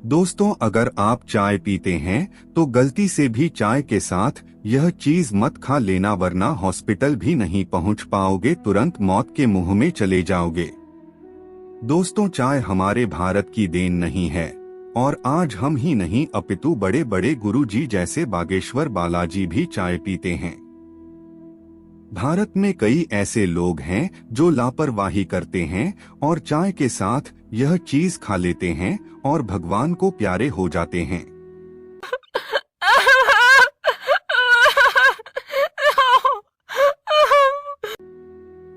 दोस्तों, अगर आप चाय पीते हैं तो गलती से भी चाय के साथ यह चीज मत खा लेना, वरना हॉस्पिटल भी नहीं पहुंच पाओगे, तुरंत मौत के मुंह में चले जाओगे। दोस्तों, चाय हमारे भारत की देन नहीं है और आज हम ही नहीं अपितु बड़े बड़े गुरुजी जैसे बागेश्वर बालाजी भी चाय पीते हैं। भारत में कई ऐसे लोग हैं जो लापरवाही करते हैं और चाय के साथ यह चीज खा लेते हैं और भगवान को प्यारे हो जाते हैं।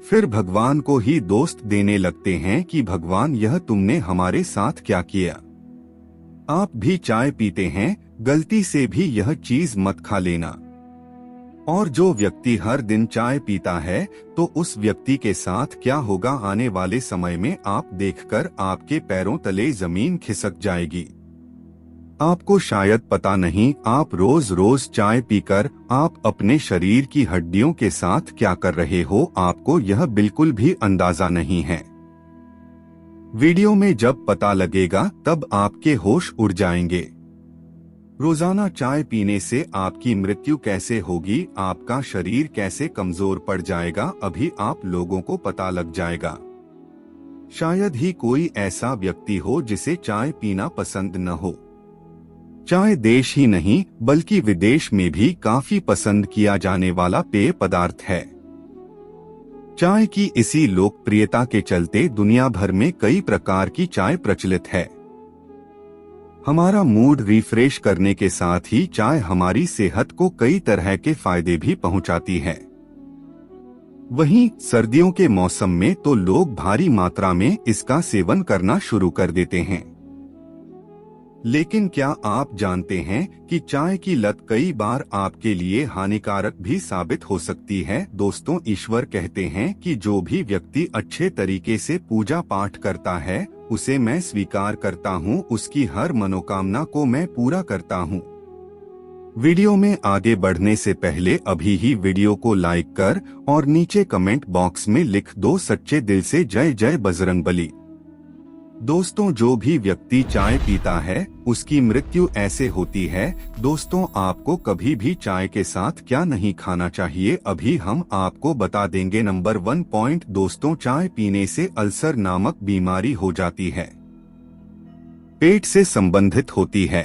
फिर भगवान को ही दोस्त देने लगते हैं कि भगवान, यह तुमने हमारे साथ क्या किया। आप भी चाय पीते हैं, गलती से भी यह चीज मत खा लेना। और जो व्यक्ति हर दिन चाय पीता है तो उस व्यक्ति के साथ क्या होगा आने वाले समय में आप देखकर आपके पैरों तले जमीन खिसक जाएगी। आपको शायद पता नहीं, आप रोज रोज चाय पीकर आप अपने शरीर की हड्डियों के साथ क्या कर रहे हो, आपको यह बिल्कुल भी अंदाजा नहीं है। वीडियो में जब पता लगेगा तब आपके होश उड़ जाएंगे। रोजाना चाय पीने से आपकी मृत्यु कैसे होगी, आपका शरीर कैसे कमजोर पड़ जाएगा, अभी आप लोगों को पता लग जाएगा। शायद ही कोई ऐसा व्यक्ति हो जिसे चाय पीना पसंद न हो। चाय देश ही नहीं बल्कि विदेश में भी काफी पसंद किया जाने वाला पेय पदार्थ है। चाय की इसी लोकप्रियता के चलते दुनिया भर में कई प्रकार की चाय प्रचलित है। हमारा मूड रिफ्रेश करने के साथ ही चाय हमारी सेहत को कई तरह के फायदे भी पहुंचाती है। वहीं सर्दियों के मौसम में तो लोग भारी मात्रा में इसका सेवन करना शुरू कर देते हैं। लेकिन क्या आप जानते हैं कि चाय की लत कई बार आपके लिए हानिकारक भी साबित हो सकती है। दोस्तों, ईश्वर कहते हैं कि जो भी व्यक्ति अच्छे तरीके से पूजा पाठ करता है उसे मैं स्वीकार करता हूँ, उसकी हर मनोकामना को मैं पूरा करता हूँ। वीडियो में आगे बढ़ने से पहले अभी ही वीडियो को लाइक कर और नीचे कमेंट बॉक्स में लिख दो सच्चे दिल से जय जय बजरंगबली। दोस्तों, जो भी व्यक्ति चाय पीता है उसकी मृत्यु ऐसे होती है। दोस्तों, आपको कभी भी चाय के साथ क्या नहीं खाना चाहिए, अभी हम आपको बता देंगे। नंबर 1 पॉइंट, दोस्तों, चाय पीने से अल्सर नामक बीमारी हो जाती है, पेट से संबंधित होती है।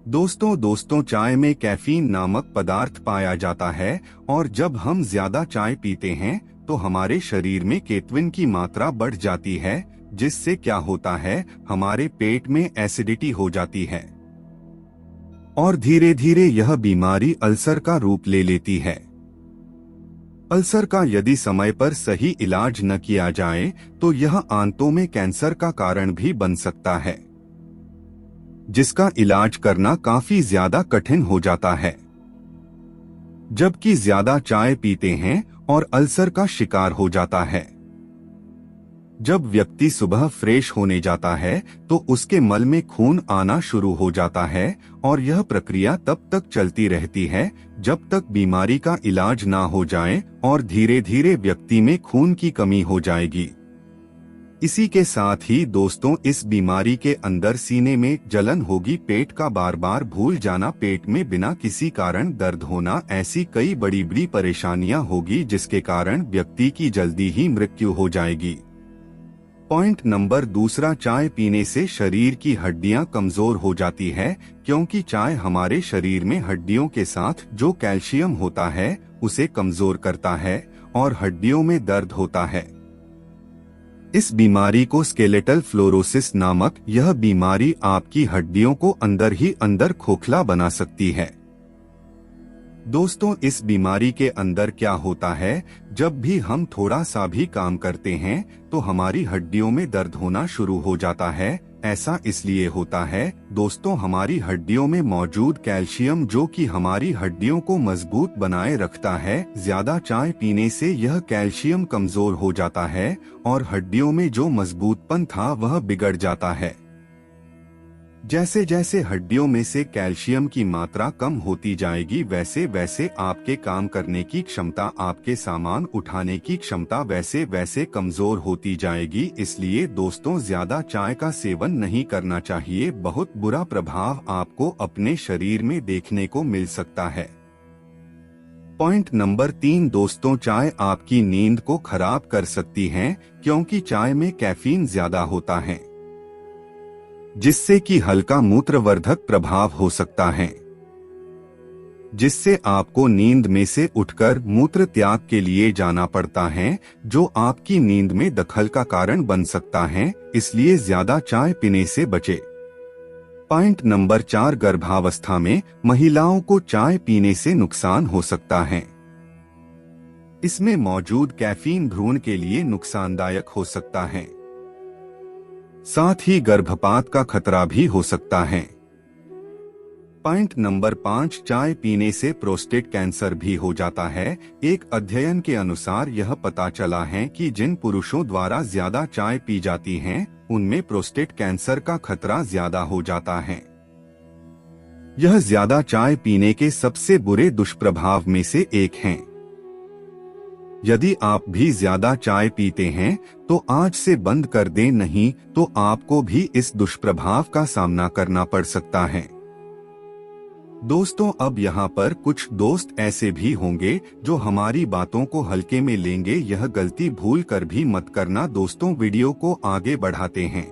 दोस्तों, चाय में कैफीन नामक पदार्थ पाया जाता है और जब हम ज्यादा चाय पीते हैं तो हमारे शरीर में केफीन की मात्रा बढ़ जाती है, जिससे क्या होता है, हमारे पेट में एसिडिटी हो जाती है और धीरे धीरे यह बीमारी अल्सर का रूप ले लेती है। अल्सर का यदि समय पर सही इलाज न किया जाए तो यह आंतों में कैंसर का कारण भी बन सकता है, जिसका इलाज करना काफी ज्यादा कठिन हो जाता है। जबकि ज्यादा चाय पीते हैं और अल्सर का शिकार हो जाता है। जब व्यक्ति सुबह फ्रेश होने जाता है तो उसके मल में खून आना शुरू हो जाता है और यह प्रक्रिया तब तक चलती रहती है जब तक बीमारी का इलाज ना हो जाए और धीरे धीरे व्यक्ति में खून की कमी हो जाएगी। इसी के साथ ही दोस्तों, इस बीमारी के अंदर सीने में जलन होगी, पेट का बार बार भूल जाना, पेट में बिना किसी कारण दर्द होना, ऐसी कई बड़ी बड़ी परेशानियां होगी जिसके कारण व्यक्ति की जल्दी ही मृत्यु हो जाएगी। पॉइंट नंबर 2, चाय पीने से शरीर की हड्डियां कमजोर हो जाती है, क्योंकि चाय हमारे शरीर में हड्डियों के साथ जो कैल्शियम होता है उसे कमजोर करता है और हड्डियों में दर्द होता है। इस बीमारी को स्केलेटल फ्लोरोसिस नामक यह बीमारी आपकी हड्डियों को अंदर ही अंदर खोखला बना सकती है। दोस्तों, इस बीमारी के अंदर क्या होता है, जब भी हम थोड़ा सा भी काम करते हैं तो हमारी हड्डियों में दर्द होना शुरू हो जाता है। ऐसा इसलिए होता है दोस्तों, हमारी हड्डियों में मौजूद कैल्शियम जो कि हमारी हड्डियों को मजबूत बनाए रखता है, ज्यादा चाय पीने से यह कैल्शियम कमजोर हो जाता है और हड्डियों में जो मजबूतपन था वह बिगड़ जाता है। जैसे जैसे हड्डियों में से कैल्शियम की मात्रा कम होती जाएगी वैसे वैसे आपके काम करने की क्षमता, आपके सामान उठाने की क्षमता वैसे वैसे कमजोर होती जाएगी। इसलिए दोस्तों ज्यादा चाय का सेवन नहीं करना चाहिए। बहुत बुरा प्रभाव आपको अपने शरीर में देखने को मिल सकता है। पॉइंट नंबर 3 दोस्तों, चाय आपकी नींद को खराब कर सकती है क्योंकि चाय में कैफीन ज्यादा होता है, जिससे कि हल्का मूत्रवर्धक प्रभाव हो सकता है, जिससे आपको नींद में से उठकर मूत्र त्याग के लिए जाना पड़ता है, जो आपकी नींद में दखल का कारण बन सकता है। इसलिए ज्यादा चाय पीने से बचे। पॉइंट नंबर 4 गर्भावस्था में महिलाओं को चाय पीने से नुकसान हो सकता है। इसमें मौजूद कैफीन भ्रूण के लिए नुकसानदायक हो सकता है, साथ ही गर्भपात का खतरा भी हो सकता है। पॉइंट नंबर 5 चाय पीने से प्रोस्टेट कैंसर भी हो जाता है। एक अध्ययन के अनुसार यह पता चला है कि जिन पुरुषों द्वारा ज्यादा चाय पी जाती है उनमें प्रोस्टेट कैंसर का खतरा ज्यादा हो जाता है। यह ज्यादा चाय पीने के सबसे बुरे दुष्प्रभाव में से एक है। यदि आप भी ज्यादा चाय पीते हैं तो आज से बंद कर दें, नहीं तो आपको भी इस दुष्प्रभाव का सामना करना पड़ सकता है। दोस्तों अब यहाँ पर कुछ दोस्त ऐसे भी होंगे जो हमारी बातों को हल्के में लेंगे। यह गलती भूल कर भी मत करना। दोस्तों वीडियो को आगे बढ़ाते हैं।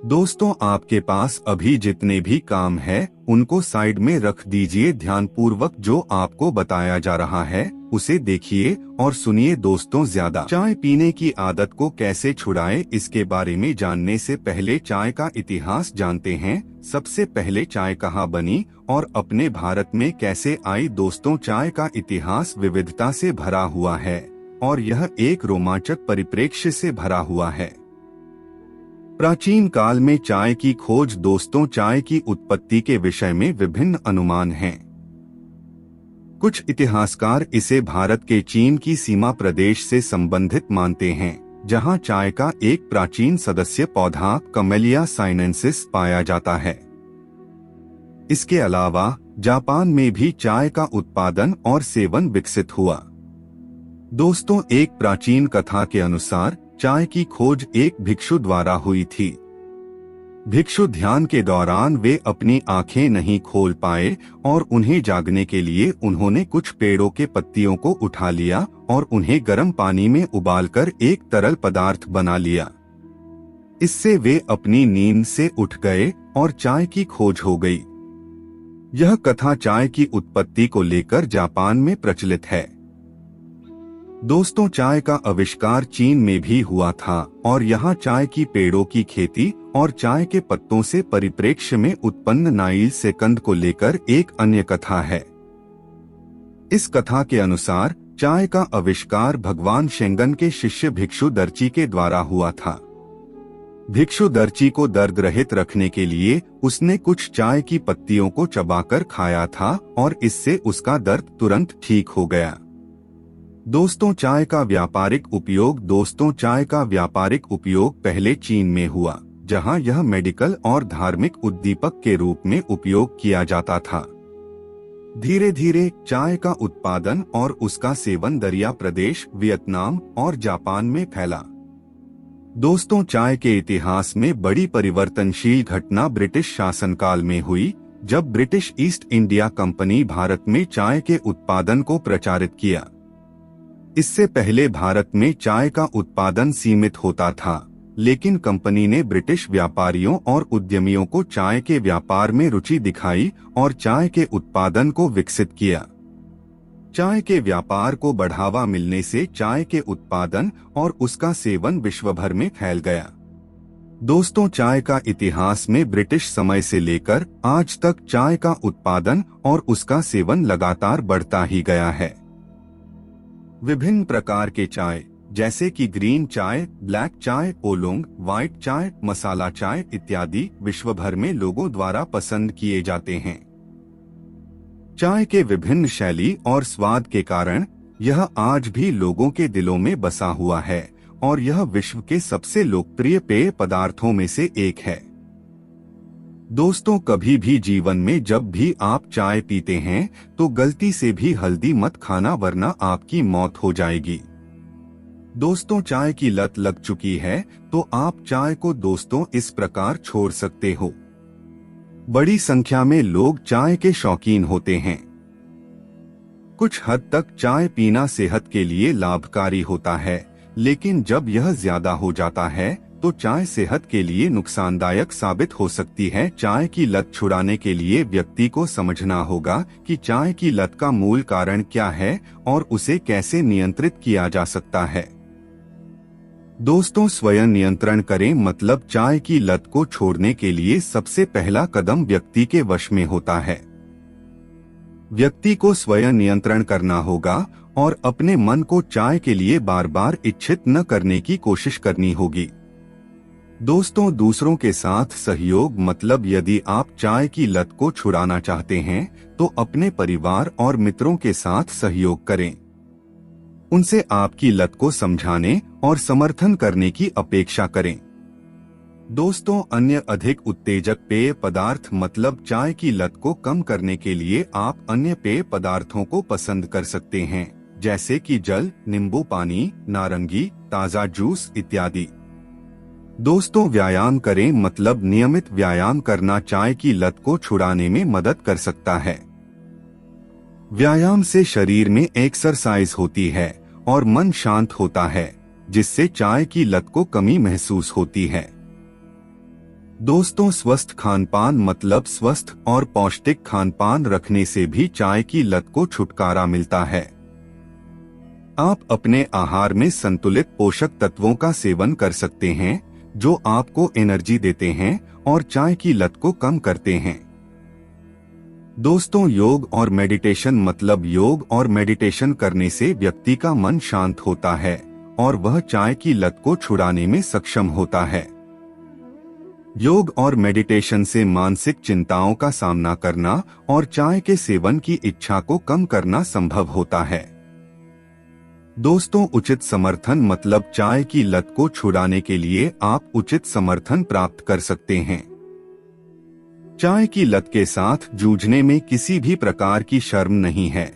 दोस्तों आपके पास अभी जितने भी काम है उनको साइड में रख दीजिए। ध्यानपूर्वक जो आपको बताया जा रहा है उसे देखिए और सुनिए। दोस्तों ज्यादा चाय पीने की आदत को कैसे छुड़ाएं, इसके बारे में जानने से पहले चाय का इतिहास जानते हैं। सबसे पहले चाय कहाँ बनी और अपने भारत में कैसे आई। दोस्तों चाय का इतिहास विविधता से भरा हुआ है और यह एक रोमांचक परिप्रेक्ष्य से भरा हुआ है। प्राचीन काल में चाय की खोज। दोस्तों चाय की उत्पत्ति के विषय में विभिन्न अनुमान हैं। कुछ इतिहासकार इसे भारत के चीन की सीमा प्रदेश से संबंधित मानते हैं, जहां चाय का एक प्राचीन सदस्य पौधा कैमेलिया साइनेंसिस पाया जाता है। इसके अलावा जापान में भी चाय का उत्पादन और सेवन विकसित हुआ। दोस्तों एक प्राचीन कथा के अनुसार चाय की खोज एक भिक्षु द्वारा हुई थी। भिक्षु ध्यान के दौरान वे अपनी आंखें नहीं खोल पाए और उन्हें जागने के लिए उन्होंने कुछ पेड़ों के पत्तियों को उठा लिया और उन्हें गर्म पानी में उबालकर एक तरल पदार्थ बना लिया। इससे वे अपनी नींद से उठ गए और चाय की खोज हो गई। यह कथा चाय की उत्पत्ति को लेकर जापान में प्रचलित है। दोस्तों चाय का आविष्कार चीन में भी हुआ था और यहाँ चाय की पेड़ों की खेती और चाय के पत्तों से परिप्रेक्ष्य में उत्पन्न नाइल सेकंद को लेकर एक अन्य कथा है। इस कथा के अनुसार चाय का आविष्कार भगवान शेंगन के शिष्य भिक्षु दर्ची के द्वारा हुआ था। भिक्षु दर्ची को दर्द रहित रखने के लिए उसने कुछ चाय की पत्तियों को चबाकर खाया था और इससे उसका दर्द तुरंत ठीक हो गया। दोस्तों चाय का व्यापारिक उपयोग। दोस्तों चाय का व्यापारिक उपयोग पहले चीन में हुआ, जहां यह मेडिकल और धार्मिक उद्दीपक के रूप में उपयोग किया जाता था। धीरे धीरे चाय का उत्पादन और उसका सेवन दरिया प्रदेश, वियतनाम और जापान में फैला। दोस्तों चाय के इतिहास में बड़ी परिवर्तनशील घटना ब्रिटिश शासनकाल में हुई, जब British east India company Bharat में चाय के उत्पादन को प्रचारित किया। इससे पहले भारत में चाय का उत्पादन सीमित होता था, लेकिन कंपनी ने ब्रिटिश व्यापारियों और उद्यमियों को चाय के व्यापार में रुचि दिखाई और चाय के उत्पादन को विकसित किया। चाय के व्यापार को बढ़ावा मिलने से चाय के उत्पादन और उसका सेवन विश्व भर में फैल गया। दोस्तों चाय का इतिहास में ब्रिटिश समय से लेकर आज तक चाय का उत्पादन और उसका सेवन लगातार बढ़ता ही गया है। विभिन्न प्रकार के चाय जैसे कि ग्रीन चाय, ब्लैक चाय, ओलोंग, व्हाइट चाय, मसाला चाय इत्यादि विश्व भर में लोगों द्वारा पसंद किए जाते हैं। चाय के विभिन्न शैली और स्वाद के कारण यह आज भी लोगों के दिलों में बसा हुआ है और यह विश्व के सबसे लोकप्रिय पेय पदार्थों में से एक है। दोस्तों, कभी भी जीवन में जब भी आप चाय पीते हैं तो गलती से भी हल्दी मत खाना, वरना आपकी मौत हो जाएगी। दोस्तों, चाय की लत लग चुकी है तो आप चाय को दोस्तों इस प्रकार छोड़ सकते हो। बड़ी संख्या में लोग चाय के शौकीन होते हैं। कुछ हद तक चाय पीना सेहत के लिए लाभकारी होता है, लेकिन जब यह ज्यादा हो जाता है तो चाय सेहत के लिए नुकसानदायक साबित हो सकती है। चाय की लत छुड़ाने के लिए व्यक्ति को समझना होगा कि चाय की लत का मूल कारण क्या है और उसे कैसे नियंत्रित किया जा सकता है। दोस्तों, स्वयं नियंत्रण करें, मतलब चाय की लत को छोड़ने के लिए सबसे पहला कदम व्यक्ति के वश में होता है। व्यक्ति को स्वयं नियंत्रण करना होगा और अपने मन को चाय के लिए बार बार इच्छित न करने की कोशिश करनी होगी। दोस्तों, दूसरों के साथ सहयोग, मतलब यदि आप चाय की लत को छुड़ाना चाहते हैं तो अपने परिवार और मित्रों के साथ सहयोग करें। उनसे आपकी लत को समझाने और समर्थन करने की अपेक्षा करें। दोस्तों, अन्य अधिक उत्तेजक पेय पदार्थ, मतलब चाय की लत को कम करने के लिए आप अन्य पेय पदार्थों को पसंद कर सकते हैं, जैसे कि जल, नींबू पानी, नारंगी, ताज़ा जूस इत्यादि। दोस्तों, व्यायाम करें, मतलब नियमित व्यायाम करना चाय की लत को छुड़ाने में मदद कर सकता है। व्यायाम से शरीर में एक्सरसाइज होती है और मन शांत होता है, जिससे चाय की लत को कमी महसूस होती है। दोस्तों, स्वस्थ खानपान, मतलब स्वस्थ और पौष्टिक खानपान रखने से भी चाय की लत को छुटकारा मिलता है। आप अपने आहार में संतुलित पोषक तत्वों का सेवन कर सकते हैं, जो आपको एनर्जी देते हैं और चाय की लत को कम करते हैं। दोस्तों, योग और मेडिटेशन, मतलब योग और मेडिटेशन करने से व्यक्ति का मन शांत होता है और वह चाय की लत को छुड़ाने में सक्षम होता है। योग और मेडिटेशन से मानसिक चिंताओं का सामना करना और चाय के सेवन की इच्छा को कम करना संभव होता है। दोस्तों, उचित समर्थन, मतलब चाय की लत को छुड़ाने के लिए आप उचित समर्थन प्राप्त कर सकते हैं। चाय की लत के साथ जूझने में किसी भी प्रकार की शर्म नहीं है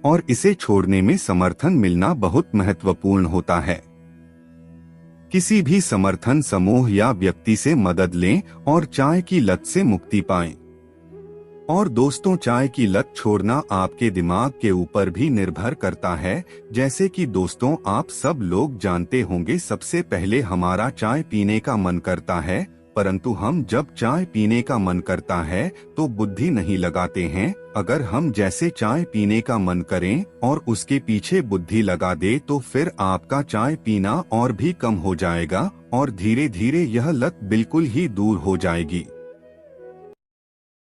और इसे छोड़ने में समर्थन मिलना बहुत महत्वपूर्ण होता है। किसी भी समर्थन समूह या व्यक्ति से मदद लें और चाय की लत से मुक्ति पाएं। और दोस्तों, चाय की लत छोड़ना आपके दिमाग के ऊपर भी निर्भर करता है। जैसे कि दोस्तों, आप सब लोग जानते होंगे, सबसे पहले हमारा चाय पीने का मन करता है, परंतु हम जब चाय पीने का मन करता है तो बुद्धि नहीं लगाते हैं। अगर हम जैसे चाय पीने का मन करें और उसके पीछे बुद्धि लगा दे तो फिर आपका चाय पीना और भी कम हो जाएगा और धीरे धीरे यह लत बिल्कुल ही दूर हो जाएगी।